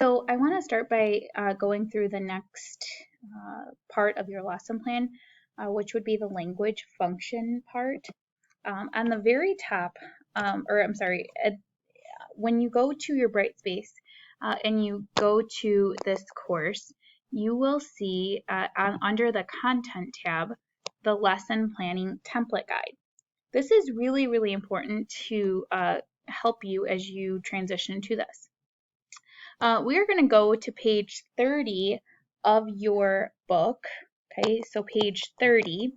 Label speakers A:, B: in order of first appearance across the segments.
A: So I want to start by going through the next part of your lesson plan, which would be the language function part. On the very top, when you go to your Brightspace and you go to this course, you will see under the Content tab, the Lesson Planning Template Guide. This is really, really important to help you as you transition to this. We are going to go to page 30 of your book. Okay, so page 30.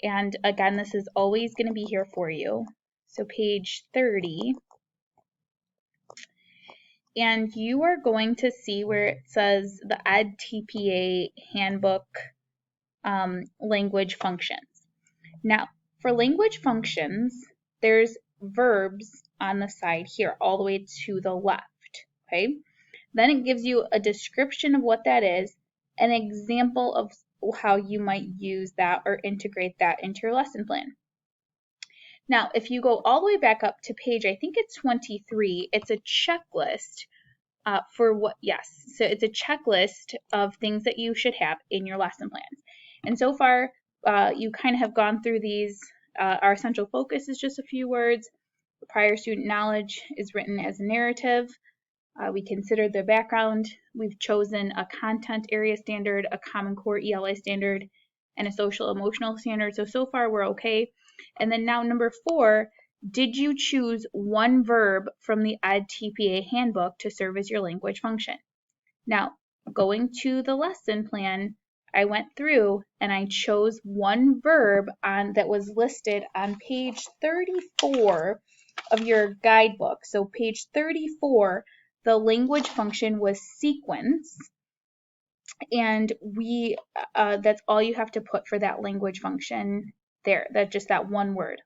A: And again, this is always going to be here for you. So page 30. And you are going to see where it says the EdTPA Handbook language functions. Now, for language functions, there's verbs on the side here, all the way to the left. Okay. Then it gives you a description of what that is, an example of how you might use that or integrate that into your lesson plan. Now, if you go all the way back up to page, I think it's 23, it's a checklist so it's a checklist of things that you should have in your lesson plans. And so far, you kind of have gone through these. Our essential focus is just a few words. Prior student knowledge is written as a narrative. We considered the background. We've chosen a content area standard, a Common Core ELA standard, and a social emotional standard. So far we're okay. And then now number 4, did you choose one verb from the EdTPA handbook to serve as your language function? Now, going to the lesson plan, I went through and I chose one verb that was listed on page 34 of your guidebook. So page 34, the language function was sequence, and that's all you have to put for that language function there. That's just that one word.